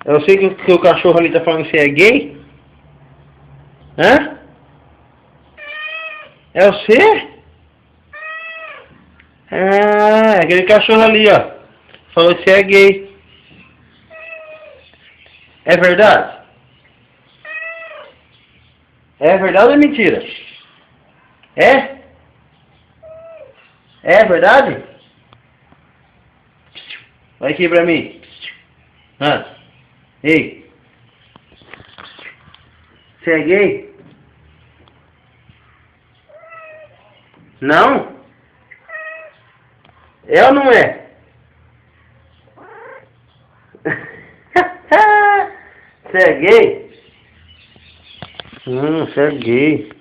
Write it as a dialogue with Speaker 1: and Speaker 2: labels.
Speaker 1: Eu sei que o cachorro ali tá falando que você é gay? Hã? É você? Ah, é aquele cachorro ali, ó. Falou que você é gay. É verdade? É verdade ou é mentira? É? É verdade? Vai aqui pra mim. Ah. Ei, você é gay? Não? É ou não é? Você é gay? Você é gay.